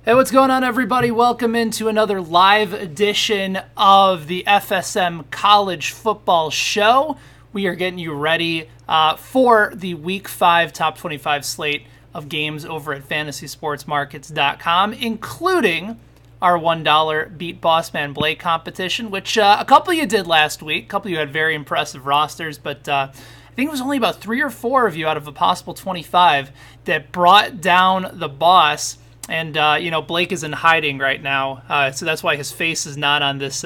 Hey, what's going on, everybody? Welcome into another live edition of the FSM College Football Show. We are getting you ready for the Week 5 Top 25 slate of games over at FantasySportsMarkets.com, including our $1 Beat Bossman Blake competition, which a couple of you did last week. A couple of you had very impressive rosters, but I think it was only about 3 or 4 of you out of a possible 25 that brought down the boss. And, Blake is in hiding right now, so that's why his face is not on this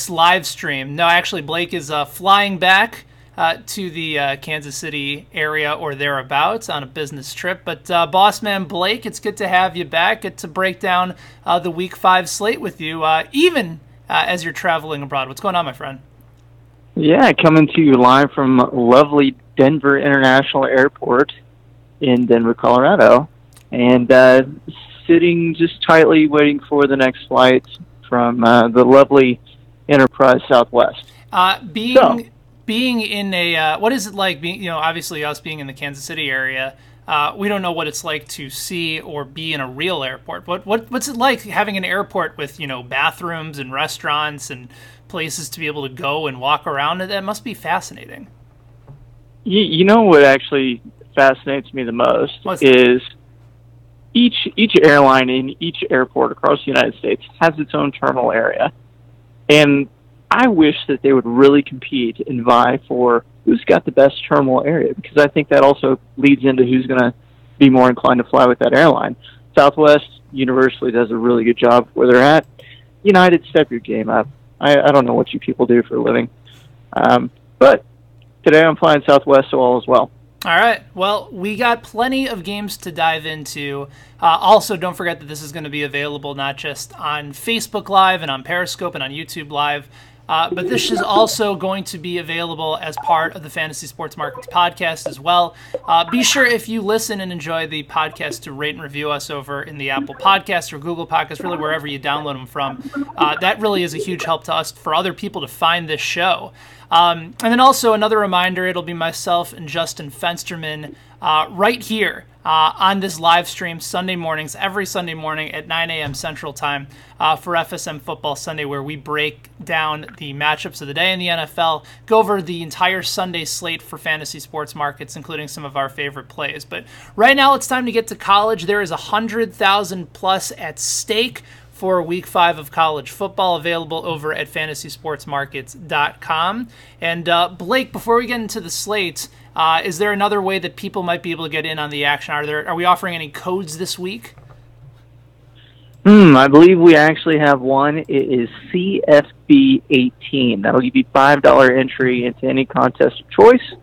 live stream. No, actually, Blake is flying back to the Kansas City area or thereabouts on a business trip. But, Bossman Blake, it's good to have you back. Get to break down the Week 5 slate with you, even as you're traveling abroad. What's going on, my friend? Yeah, coming to you live from lovely Denver International Airport in Denver, Colorado. And sitting just tightly waiting for the next flight from the lovely Enterprise Southwest. Being in a what is it like? Obviously us being in the Kansas City area, we don't know what it's like to see or be in a real airport. What's it like having an airport with bathrooms and restaurants and places to be able to go and walk around? That must be fascinating. You know what actually fascinates me the most is each airline in each airport across the United States has its own terminal area. And I wish that they would really compete and vie for who's got the best terminal area, because I think that also leads into who's going to be more inclined to fly with that airline. Southwest universally does a really good job where they're at. United, step your game up. I don't know what you people do for a living. But today I'm flying Southwest, so all is well. All right. Well, we got plenty of games to dive into. Also, don't forget that this is going to be available not just on Facebook Live and on Periscope and on YouTube Live, but this is also going to be available as part of the Fantasy Sports Markets podcast as well. Be sure, if you listen and enjoy the podcast, to rate and review us over in the Apple Podcast or Google Podcast, really wherever you download them from. That really is a huge help to us for other people to find this show. And then also another reminder, it'll be myself and Justin Fensterman right here on this live stream Sunday mornings, every Sunday morning at 9 a.m. Central Time for FSM Football Sunday, where we break down the matchups of the day in the NFL, go over the entire Sunday slate for fantasy sports markets, including some of our favorite plays. But right now it's time to get to college. There is 100,000 plus at stake for Week 5 of college football, available over at FantasySportsMarkets.com. And Blake, before we get into the slate, is there another way that people might be able to get in on the action? Are we offering any codes this week? I believe we actually have one. It is CFB18. That'll give you $5 entry into any contest of choice,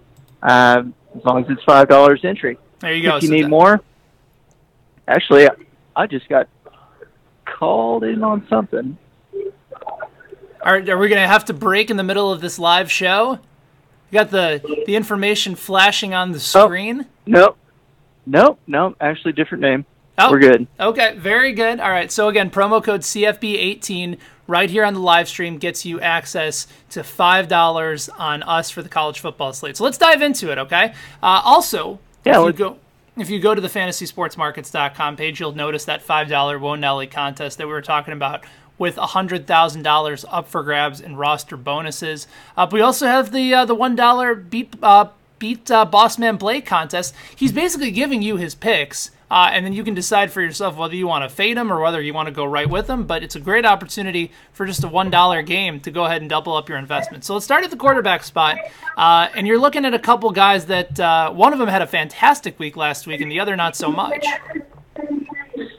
as long as it's $5 entry. There you go. If you need more, actually, I just got called in on something. Are we going to have to break in the middle of this live show? You got the information flashing on the screen? Nope. Actually, different name. Oh, we're good. Okay, very good. All right, so again, promo code CFB18 right here on the live stream gets you access to $5 on us for the college football slate. So let's dive into it, okay? Also, if you go to the FantasySportsMarkets.com page, you'll notice that $5 Won't Nelly contest that we were talking about, with $100,000 up for grabs in roster bonuses. But we also have the $1 beat Bossman Blake contest. He's basically giving you his picks, and then you can decide for yourself whether you want to fade him or whether you want to go right with him. But it's a great opportunity for just a $1 game to go ahead and double up your investment. So let's start at the quarterback spot, and you're looking at a couple guys that one of them had a fantastic week last week and the other not so much.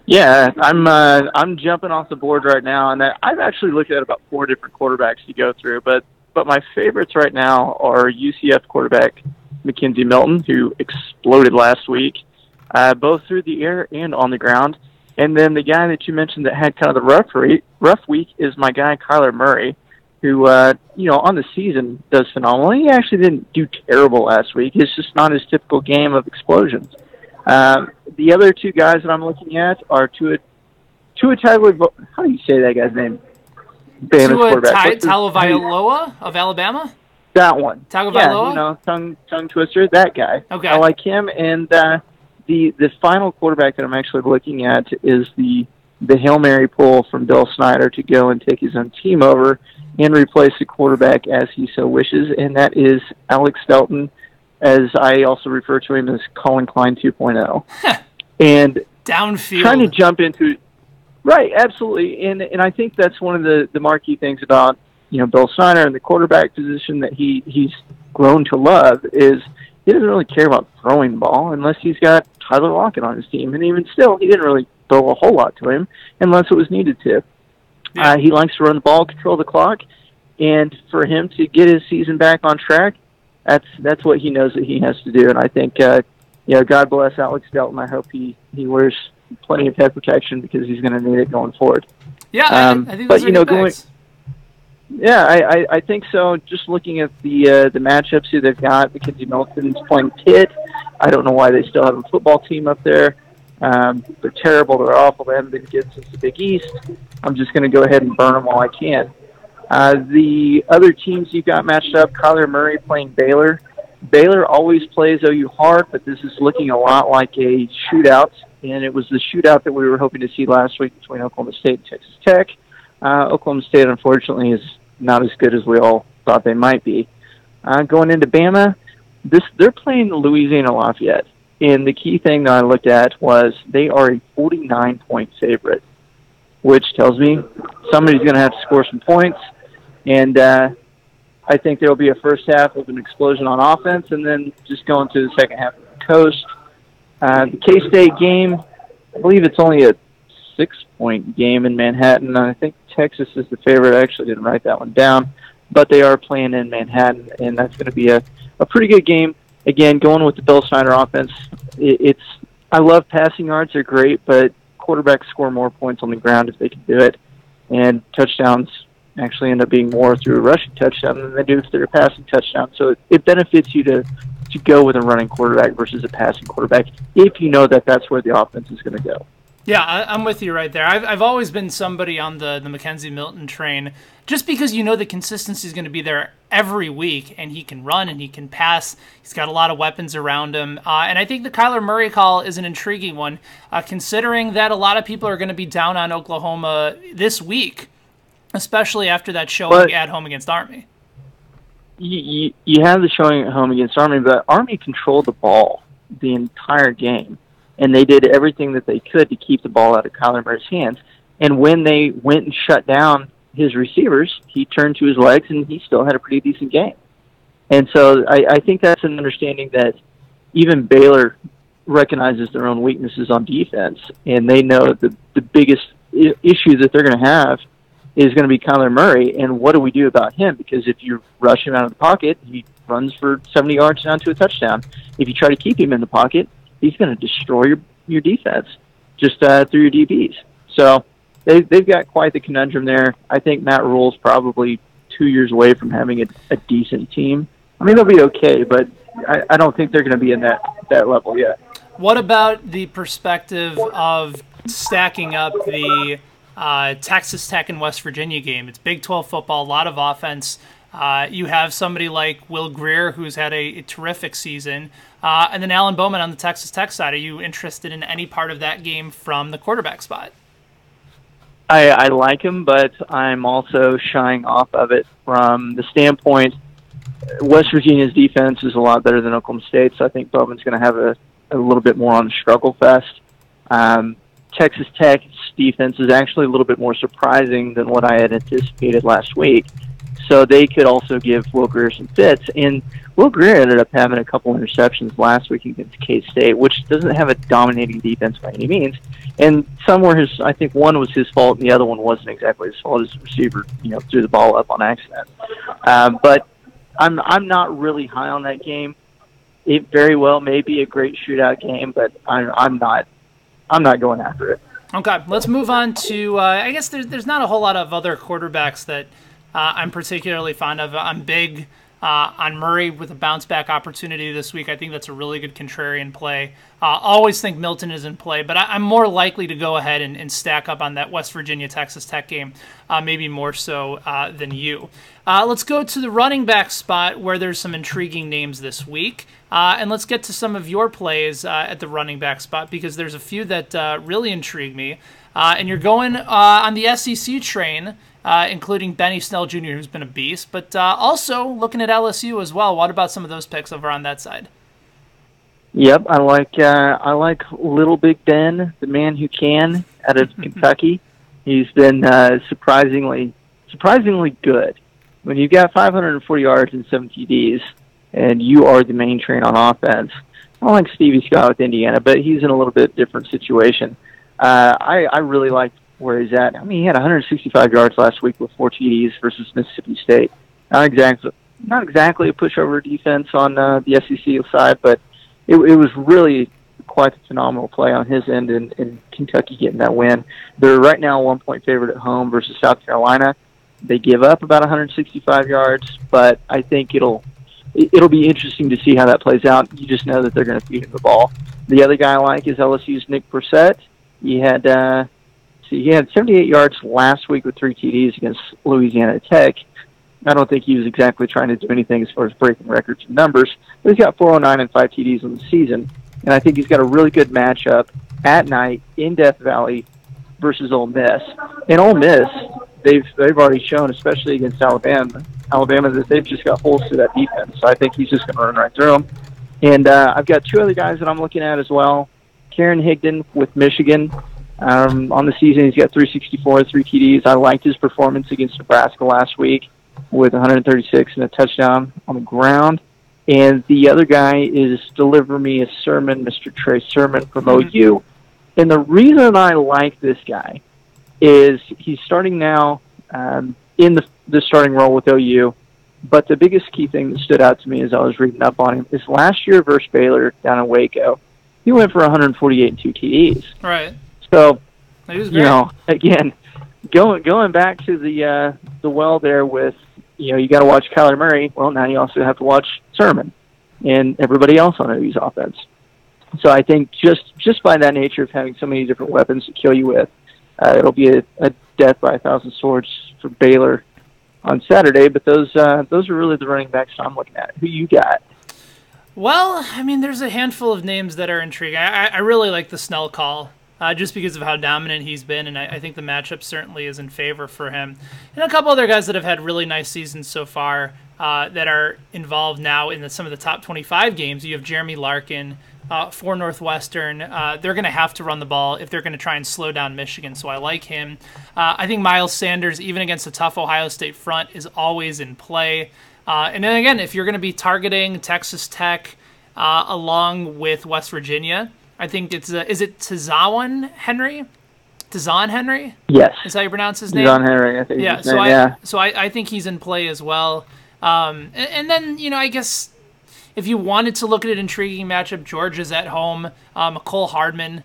Yeah, I'm jumping off the board right now, and I've actually looked at about 4 different quarterbacks to go through, but my favorites right now are UCF quarterback Mackenzie Milton, who exploded last week, both through the air and on the ground. And then the guy that you mentioned that had kind of the rough week is my guy Kyler Murray, who on the season does phenomenal. He actually didn't do terrible last week. It's just not his typical game of explosions. The other 2 guys that I'm looking at are Tua Tagovailoa. How do you say that guy's name? Tua Tagovailoa of Alabama? That one. Tagovailoa? Yeah, tongue twister, that guy. Okay. I like him. And the final quarterback that I'm actually looking at is the Hail Mary pull from Bill Snyder to go and take his own team over and replace the quarterback as he so wishes, and that is Alex Delton, as I also refer to him as Colin Klein 2.0. And downfield. Trying to jump into right, absolutely. And I think that's one of the marquee things about, Bill Snyder and the quarterback position that he's grown to love is he doesn't really care about throwing the ball unless he's got Tyler Lockett on his team. And even still, he didn't really throw a whole lot to him unless it was needed to. Yeah. He likes to run the ball, control the clock, and for him to get his season back on track, that's what he knows that he has to do. And I think, God bless Alex Delton. I hope he wears plenty of head protection because he's going to need it going forward. Yeah, I think those are good picks. Yeah, I think so. Just looking at the matchups who they've got, Mackenzie Milton's playing Pitt. I don't know why they still have a football team up there. They're terrible. They're awful. They haven't been good since the Big East. I'm just going to go ahead and burn them while I can. The other teams you've got matched up, Kyler Murray playing Baylor. Baylor always plays OU hard, but this is looking a lot like a shootout, and it was the shootout that we were hoping to see last week between Oklahoma State and Texas Tech. Oklahoma State, unfortunately, is not as good as we all thought they might be. Going into Bama, they're playing Louisiana Lafayette, and the key thing that I looked at was they are a 49-point favorite, which tells me somebody's going to have to score some points, and I think there will be a first half of an explosion on offense, and then just go into the second half of the coast. The K-State game, I believe it's only a 6-point game in Manhattan. I think Texas is the favorite. I actually didn't write that one down, but they are playing in Manhattan, and that's going to be a pretty good game. Again, going with the Bill Snyder offense, I love passing yards. They're great, but quarterbacks score more points on the ground if they can do it, and touchdowns actually end up being more through a rushing touchdown than they do if they're a passing touchdown. So it benefits you to go with a running quarterback versus a passing quarterback if you know that that's where the offense is going to go. Yeah, I'm with you right there. I've always been somebody on the Mackenzie Milton train, just because you know the consistency is going to be there every week, and he can run and he can pass. He's got a lot of weapons around him. And I think the Kyler Murray call is an intriguing one, considering that a lot of people are going to be down on Oklahoma this week, especially after that showing at home against Army. You have the showing at home against Army, but Army controlled the ball the entire game. And they did everything that they could to keep the ball out of Kyler Murray's hands. And when they went and shut down his receivers, he turned to his legs, and he still had a pretty decent game. And so I think that's an understanding that even Baylor recognizes their own weaknesses on defense, and they know the biggest issue that they're going to have is going to be Kyler Murray, and what do we do about him? Because if you rush him out of the pocket, he runs for 70 yards down to a touchdown. If you try to keep him in the pocket, he's going to destroy your defense just through your DBs. So they've got quite the conundrum there. I think Matt Rule's probably 2 years away from having a decent team. I mean, they'll be okay, but I don't think they're going to be in that level yet. What about the perspective of stacking up the Texas Tech and West Virginia game? It's Big 12 football, a lot of offense. You have somebody like Will Grier, who's had a terrific season, and then Alan Bowman on the Texas Tech side. Are you interested in any part of that game from the quarterback spot? I like him, but I'm also shying off of it from the standpoint West Virginia's defense is a lot better than Oklahoma State's. So I think Bowman's going to have a little bit more on the struggle fest. Texas Tech's defense is actually a little bit more surprising than what I had anticipated last week. So they could also give Will Grier some fits. And Will Grier ended up having a couple interceptions last week against K-State, which doesn't have a dominating defense by any means. And some were I think one was his fault, and the other one wasn't exactly his fault. His receiver, threw the ball up on accident. But I'm not really high on that game. It very well may be a great shootout game, but I'm not going after it. Okay, let's move on to. I guess there's not a whole lot of other quarterbacks that I'm particularly fond of. I'm big on Murray with a bounce back opportunity this week. I think that's a really good contrarian play. Always think Milton is in play, but I'm more likely to go ahead and stack up on that West Virginia-Texas Tech game, maybe more so than you. Let's go to the running back spot where there's some intriguing names this week. And let's get to some of your plays at the running back spot because there's a few that really intrigue me. And you're going on the SEC train, including Benny Snell Jr., who's been a beast, but also looking at LSU as well. What about some of those picks over on that side? Yep, I like Little Big Ben, the man who can, out of Kentucky. He's been surprisingly good. When you've got 540 yards and 7 TDs, and you are the main train on offense, I like Stevie Scott with Indiana, but he's in a little bit different situation. I really like where he's at. I mean, he had 165 yards last week with 4 TDs versus Mississippi State. Not exactly a pushover defense on the SEC side, but it was really quite a phenomenal play on his end in Kentucky getting that win. They're right now a 1-point favorite at home versus South Carolina. They give up about 165 yards, but I think it'll be interesting to see how that plays out. You just know that they're going to feed him the ball. The other guy I like is LSU's Nick Brissett. He had 78 yards last week with 3 TDs against Louisiana Tech. I don't think he was exactly trying to do anything as far as breaking records and numbers, but he's got 409 and 5 TDs on the season, and I think he's got a really good matchup at night in Death Valley versus Ole Miss. And Ole Miss, they've already shown, especially against Alabama, that they've just got holes to that defense. So I think he's just going to run right through them. And I've got 2 other guys that I'm looking at as well. Karen Higdon with Michigan. On the season, he's got 364, 3 TDs. I liked his performance against Nebraska last week with 136 and a touchdown on the ground. And the other guy is Deliver Me a Sermon, Mr. Trey Sermon from OU. And the reason I like this guy is he's starting now in the starting role with OU. But the biggest key thing that stood out to me as I was reading up on him is last year versus Baylor down in Waco, he went for 148 and 2 TDs. Right. So, you know, again, going back to the well there with, you got to watch Kyler Murray. Well, now you also have to watch Sermon and everybody else on OU's offense. So I think just by that nature of having so many different weapons to kill you with, it'll be a death by 1,000 swords for Baylor on Saturday. But those are really the running backs I'm looking at. Who you got? Well, I mean, there's a handful of names that are intriguing. I really like the Snell call. Just because of how dominant he's been, and I think the matchup certainly is in favor for him. And a couple other guys that have had really nice seasons so far that are involved now in some of the top 25 games. You have Jeremy Larkin for Northwestern. They're going to have to run the ball if they're going to try and slow down Michigan, so I like him. I think Miles Sanders, even against a tough Ohio State front, is always in play. And then again, if you're going to be targeting Texas Tech along with West Virginia, I think it's is it Tazan Henry? Yes. Is that how you pronounce his name? Tazan Henry, I think. Yeah. So I think he's in play as well. And then I guess if you wanted to look at an intriguing matchup, Georgia's at home. McCole Hardman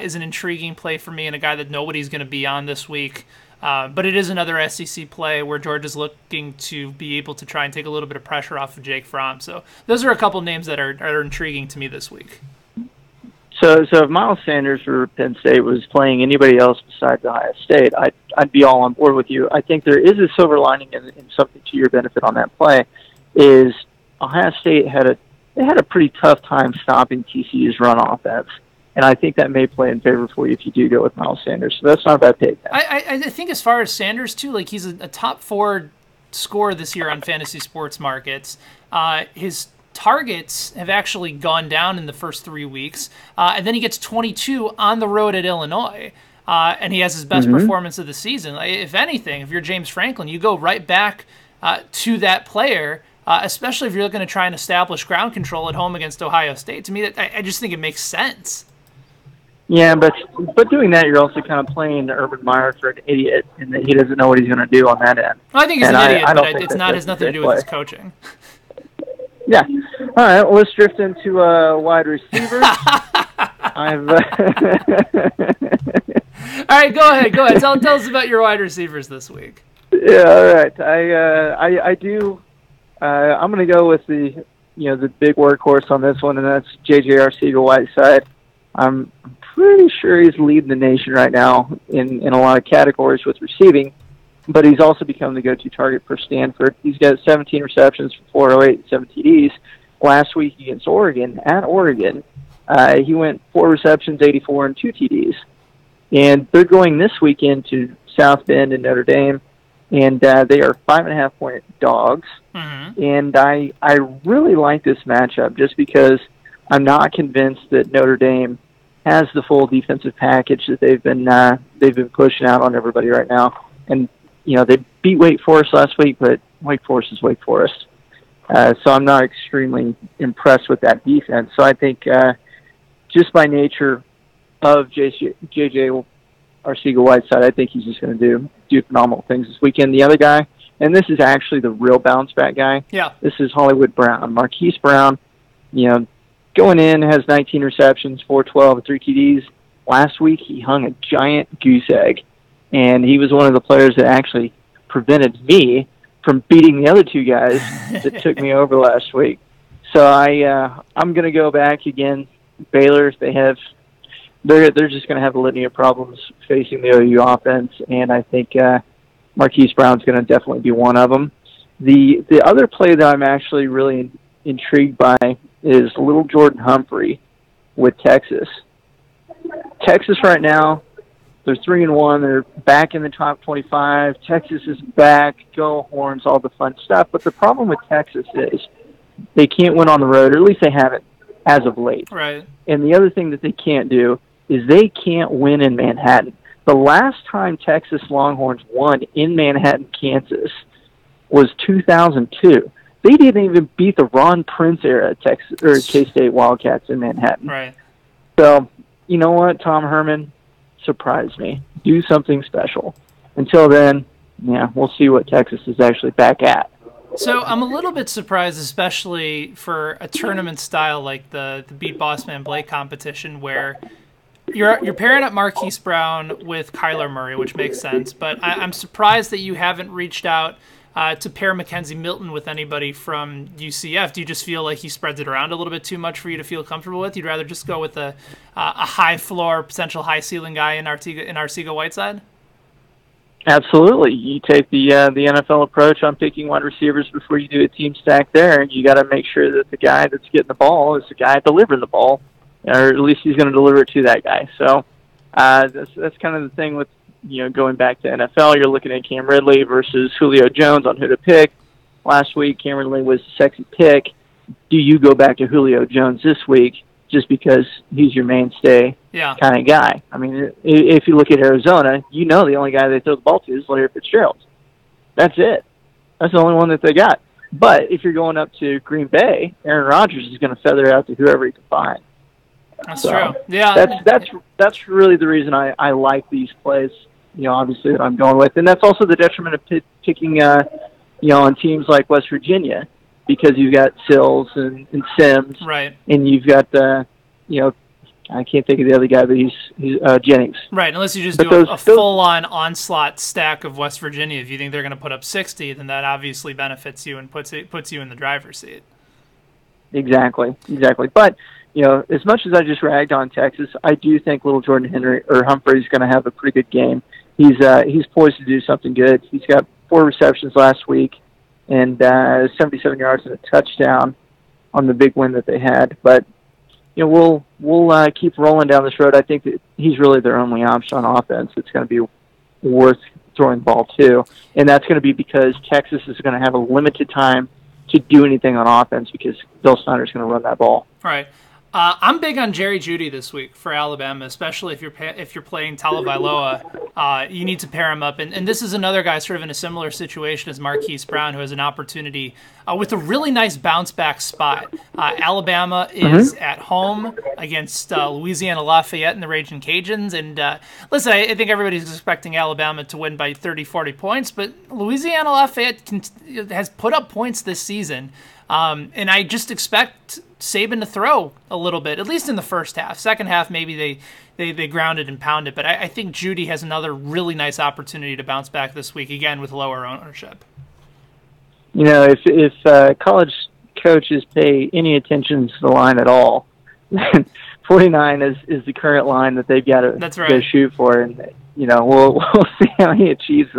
is an intriguing play for me and a guy that nobody's going to be on this week. But it is another SEC play where Georgia's looking to be able to try and take a little bit of pressure off of Jake Fromm. So those are a couple names that are intriguing to me this week. So if Miles Sanders for Penn State was playing anybody else besides Ohio State, I'd be all on board with you. I think there is a silver lining in something to your benefit on that play, is Ohio State had a pretty tough time stopping TCU's run offense, and I think that may play in favor for you if you do go with Miles Sanders. So that's not a bad pick. I think as far as Sanders too, like he's a top 4 scorer this year on fantasy sports markets. His targets have actually gone down in the first 3 weeks, and then he gets 22 on the road at Illinois, and he has his best performance of the season. If anything, if you're James Franklin, you go right back to that player, especially if you're looking to try and establish ground control at home against Ohio State. To me, I just think it makes sense. Yeah, but doing that, you're also kind of playing Urban Meyer for an idiot, and that he doesn't know what he's going to do on that end. Well, I think he's an idiot, but it has nothing to do with his coaching. Yeah. All right. Well, let's drift into wide receivers. All right. Go ahead. Tell us about your wide receivers this week. Yeah. All right. I do. I'm going to go with the big workhorse on this one, and that's J.J. Arcega-Whiteside. I'm pretty sure he's leading the nation right now in a lot of categories with receiving, but he's also become the go-to target for Stanford. He's got 17 receptions for 408 and 7 TDs. Last week against Oregon, he went 4 receptions, 84, and 2 TDs. And they're going this weekend to South Bend and Notre Dame, and they are 5.5-point dogs. Mm-hmm. And I really like this matchup just because I'm not convinced that Notre Dame has the full defensive package that they've been pushing out on everybody right now. And they beat Wake Forest last week, but Wake Forest is Wake Forest. So I'm not extremely impressed with that defense. So I think just by nature of J.J. Arcega-Whiteside, I think he's just going to do phenomenal things this weekend. The other guy, and this is actually the real bounce-back guy, this is Hollywood Brown. Marquise Brown, going in, has 19 receptions, 412, and 3 TDs. Last week, he hung a giant goose egg, and he was one of the players that actually prevented me from beating the other 2 guys that took me over last week. So I'm going to go back again. Baylor, they're just going to have a litany of problems facing the OU offense, and I think Marquise Brown's going to definitely be one of them. The other play that I'm actually really intrigued by is little Jordan Humphrey with Texas. Texas right now, they're 3-1. They're back in the top 25. Texas is back. Go Horns, all the fun stuff. But the problem with Texas is they can't win on the road, or at least they haven't as of late. Right. And the other thing that they can't do is they can't win in Manhattan. The last time Texas Longhorns won in Manhattan, Kansas, was 2002. They didn't even beat the Ron Prince era Texas or K-State Wildcats in Manhattan. Right. So, you know what, Tom Herman, surprise me. Do something special. Until then, we'll see what Texas is actually back at. So I'm a little bit surprised, especially for a tournament style like the Beat Bossman Blake competition, where you're pairing up Marquise Brown with Kyler Murray, which makes sense. But I'm surprised that you haven't reached out to pair Mackenzie Milton with anybody from UCF. Do you just feel like he spreads it around a little bit too much for you to feel comfortable with? You'd rather just go with a high floor, potential high ceiling guy in Arcega-Whiteside? Absolutely. You take the NFL approach on picking wide receivers before you do a team stack there, and you got to make sure that the guy that's getting the ball is the guy delivering the ball, or at least he's going to deliver it to that guy. So that's kind of the thing with going back to NFL. You're looking at Cam Ridley versus Julio Jones on who to pick. Last week, Cam Ridley was the sexy pick. Do you go back to Julio Jones this week just because he's your mainstay kind of guy? I mean, if you look at Arizona, the only guy they throw the ball to is Larry Fitzgerald. That's it. That's the only one that they got. But if you're going up to Green Bay, Aaron Rodgers is going to feather it out to whoever he can find. That's true. Yeah. That's really the reason I like these plays, obviously, that I'm going with. And that's also the detriment of picking, on teams like West Virginia, because you've got Sills and Sims. Right. And you've got, I can't think of the other guy, but he's Jennings. Right, unless you just do a full-on onslaught stack of West Virginia. If you think they're going to put up 60, then that obviously benefits you and puts you in the driver's seat. Exactly. But, as much as I just ragged on Texas, I do think little Jordan Humphrey is going to have a pretty good game. He's poised to do something good. He's got 4 receptions last week and 77 yards and a touchdown on the big win that they had. But we'll keep rolling down this road. I think that he's really their only option on offense. It's going to be worth throwing the ball to, and that's going to be because Texas is going to have a limited time to do anything on offense because Bill Snyder's going to run that ball. All right. I'm big on Jerry Jeudy this week for Alabama, especially if you're playing Tagovailoa. You need to pair him up, and this is another guy sort of in a similar situation as Marquise Brown, who has an opportunity with a really nice bounce back spot. Alabama is at home against Louisiana Lafayette and the Raging Cajuns, and listen, I think everybody's expecting Alabama to win by 30, 40 points, but Louisiana Lafayette has put up points this season. And I just expect Saban to throw a little bit, at least in the first half. Second half, maybe they ground it and pound it. But I think Jeudy has another really nice opportunity to bounce back this week, again, with lower ownership. If college coaches pay any attention to the line at all, 49 is the current line that they've got to That's right. go shoot for, and we'll see how he achieves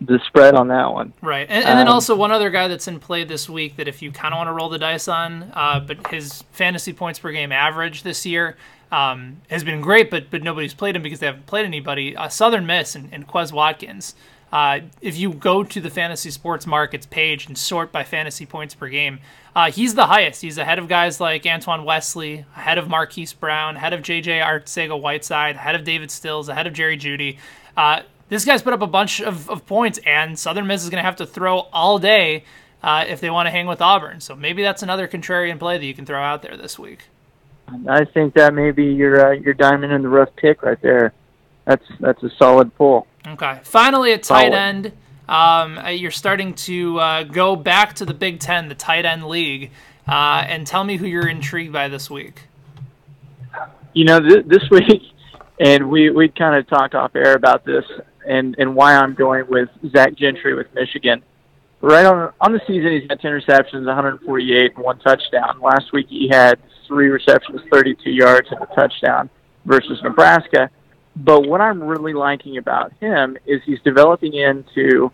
the spread on that one. Right, and then also one other guy that's in play this week that if you kind of want to roll the dice on, but his fantasy points per game average this year has been great, but nobody's played him because they haven't played anybody. Southern Miss and Quez Watkins. If you go to the Fantasy Sports Markets page and sort by fantasy points per game, he's the highest. He's ahead of guys like Antoine Wesley, ahead of Marquise Brown, ahead of J.J. Arcega-Whiteside, ahead of David Stills, ahead of Jerry Jeudy. This guy's put up a bunch of points, and Southern Miss is going to have to throw all day if they want to hang with Auburn. So maybe that's another contrarian play that you can throw out there this week. I think that may be your diamond in the rough pick right there. That's a solid pull. Okay. Finally, at tight end, you're starting to go back to the Big Ten, the tight end league, and tell me who you're intrigued by this week. This week, and we kind of talked off air about this, and why I'm going with Zach Gentry with Michigan. Right on the season, he's got 10 receptions, 148, and 1 touchdown. Last week, he had 3 receptions, 32 yards, and a touchdown versus Nebraska. But what I'm really liking about him is he's developing into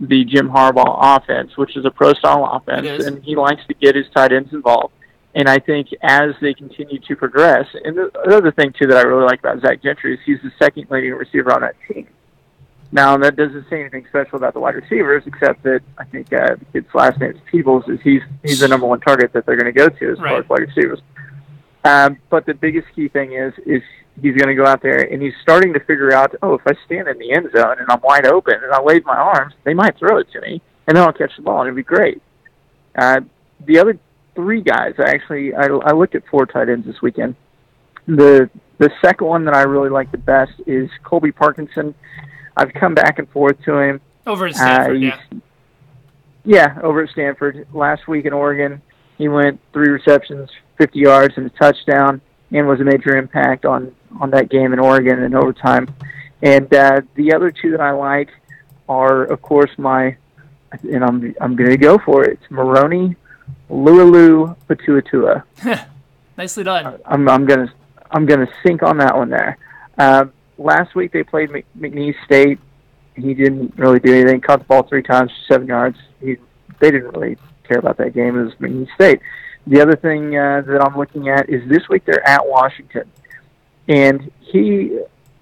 the Jim Harbaugh offense, which is a pro-style offense, and he likes to get his tight ends involved. And I think as they continue to progress, and the other thing, too, that I really like about Zach Gentry is he's the second leading receiver on that team. Now, that doesn't say anything special about the wide receivers, except that I think the kid's last name is Peebles, is he's the number one target that they're going to go to as far as wide receivers. But the biggest key thing is he's going to go out there, and he's starting to figure out, if I stand in the end zone and I'm wide open and I wave my arms, they might throw it to me, and then I'll catch the ball, and it'll be great. The other 3 guys, I looked at 4 tight ends this weekend. The second one that I really like the best is Colby Parkinson. I've come back and forth to him. Over at Stanford, Yeah, over at Stanford. Last week in Oregon, he went 3 receptions, 50 yards, and a touchdown, and was a major impact on that game in Oregon in overtime. And the other 2 that I like are, of course, I'm going to go for it. It's Maroney Lualu Patuatua. Nicely done. I'm gonna sink on that one there. Last week they played McNeese State. He didn't really do anything. Caught the ball 3 times, 7 yards. They didn't really care about that game. It was McNeese State. The other thing that I'm looking at is this week they're at Washington, and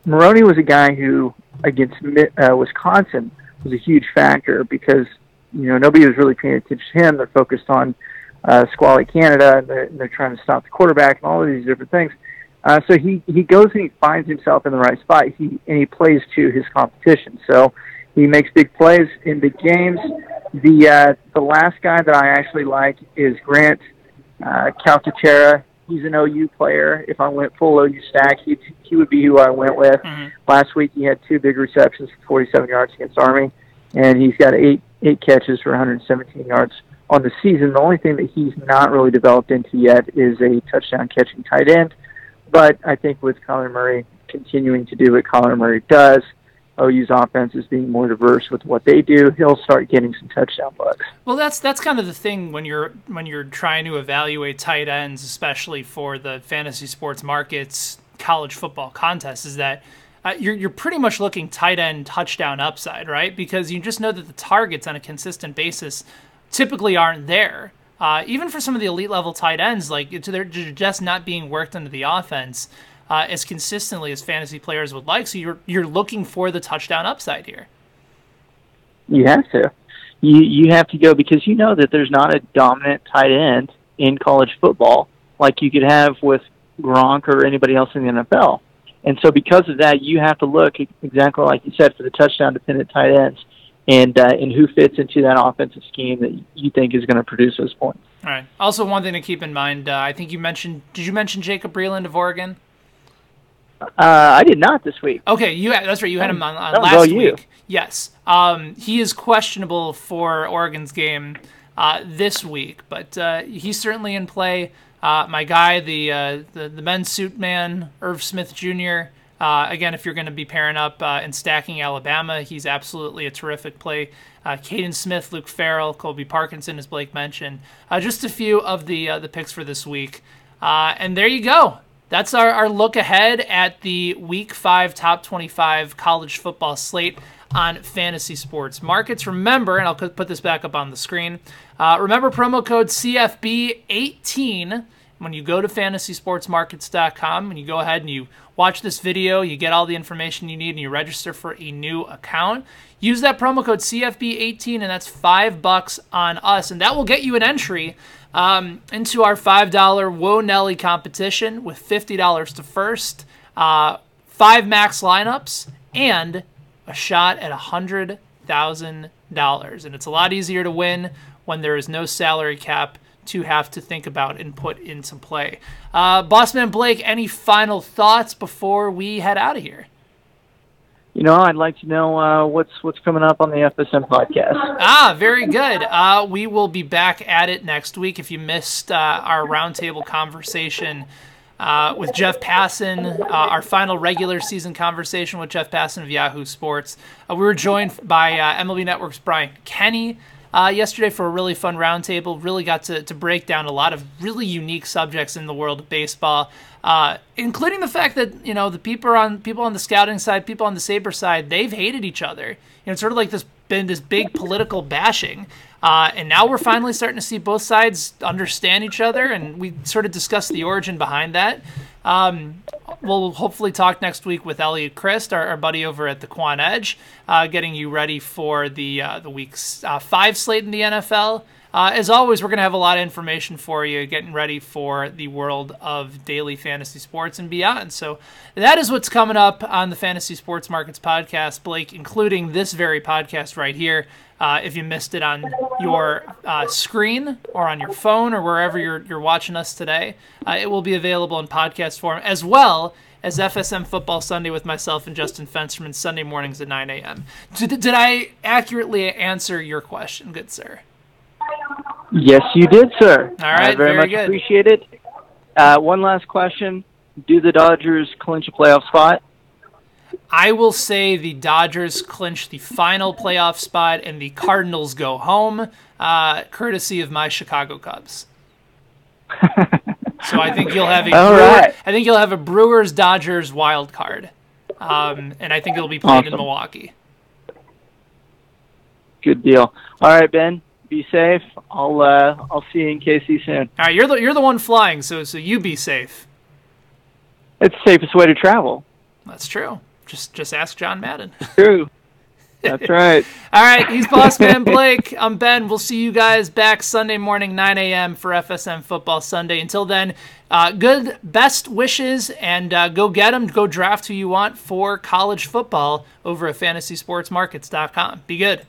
Maroney was a guy who against Wisconsin was a huge factor because nobody was really paying attention to him. They're focused on Squally Canada, and they're trying to stop the quarterback and all of these different things. So he goes and he finds himself in the right spot. He plays to his competition. So he makes big plays in big games. The last guy that I actually like is Grant Calcaterra. He's an OU player. If I went full OU stack, he would be who I went with. Mm-hmm. Last week he had 2 big receptions for 47 yards against Army, and he's got 8 catches for 117 yards on the season. The only thing that he's not really developed into yet is a touchdown catching tight end. But I think with Kyler Murray continuing to do what Kyler Murray does, OU's offense is being more diverse with what they do, he'll start getting some touchdown bugs. Well, that's kind of the thing when you're trying to evaluate tight ends, especially for the Fantasy Sports Markets college football contest, is that you're pretty much looking tight end touchdown upside, right? Because you just know that the targets on a consistent basis typically aren't there. Even for some of the elite level tight ends, they're just not being worked into the offense as consistently as fantasy players would like. So you're looking for the touchdown upside here. You have to. You have to go because you know that there's not a dominant tight end in college football like you could have with Gronk or anybody else in the NFL. And so because of that, you have to look exactly like you said for the touchdown dependent tight ends. And who fits into that offensive scheme that you think is going to produce those points. All right. Also, one thing to keep in mind, I think did you mention Jacob Breland of Oregon? I did not this week. Okay, that's right. You had him on last week. Yes. He is questionable for Oregon's game this week, but he's certainly in play. My guy, the men's suit man, Irv Smith Jr., again, if you're going to be pairing up and stacking Alabama, he's absolutely a terrific play. Caden Smith, Luke Farrell, Colby Parkinson, as Blake mentioned. Just a few of the picks for this week. And there you go. that's our look ahead at the Week 5 Top 25 college football slate on Fantasy Sports Markets. Remember, and I'll put this back up on the screen, remember promo code CFB18 when you go to fantasysportsmarkets.com and you go ahead and you watch this video, you get all the information you need, and you register for a new account. Use that promo code CFB18, and that's $5 on us, and that will get you an entry into our $5 Whoa Nelly competition with $50 to first, 5 max lineups, and a shot at $100,000. And it's a lot easier to win when there is no salary cap to have to think about and put into play. Bossman Blake, any final thoughts before we head out of here? I'd like to know what's coming up on the FSM podcast. Very good. We will be back at it next week. If you missed our roundtable conversation with Jeff Passan, our final regular season conversation with Jeff Passan of Yahoo Sports, we were joined by MLB Network's Brian Kenny yesterday for a really fun roundtable. Really got to break down a lot of really unique subjects in the world of baseball, including the fact that the people on the scouting side, people on the Sabre side, they've hated each other. It's sort of like this big political bashing, and now we're finally starting to see both sides understand each other, and we sort of discussed the origin behind that. We'll hopefully talk next week with Elliot Christ, our buddy over at the Quan Edge, getting you ready for the Week 5 slate in the NFL. As always, we're going to have a lot of information for you, getting ready for the world of daily fantasy sports and beyond. So that is what's coming up on the Fantasy Sports Markets podcast, Blake, including this very podcast right here. If you missed it on your screen or on your phone or wherever you're watching us today, it will be available in podcast form, as well as FSM Football Sunday with myself and Justin Fensterman Sunday mornings at 9 a.m. Did I accurately answer your question, good sir? Yes, you did, sir. All right, I very much good. Appreciate it. One last question. Do the Dodgers clinch a playoff spot? I will say the Dodgers clinch the final playoff spot and the Cardinals go home, courtesy of my Chicago Cubs. So I think you'll have a Brewers-Dodgers wild card, and I think it'll be played in Milwaukee. Good deal. All right, Ben. Be safe. I'll see you in KC soon. All right, you're the one flying, so you be safe. It's the safest way to travel. That's true. Just ask John Madden. True. That's right. All right, he's Bossman Blake. I'm Ben. We'll see you guys back Sunday morning, 9 a.m. for FSM Football Sunday. Until then, best wishes, and go get them. Go draft who you want for college football over at fantasysportsmarkets.com. Be good.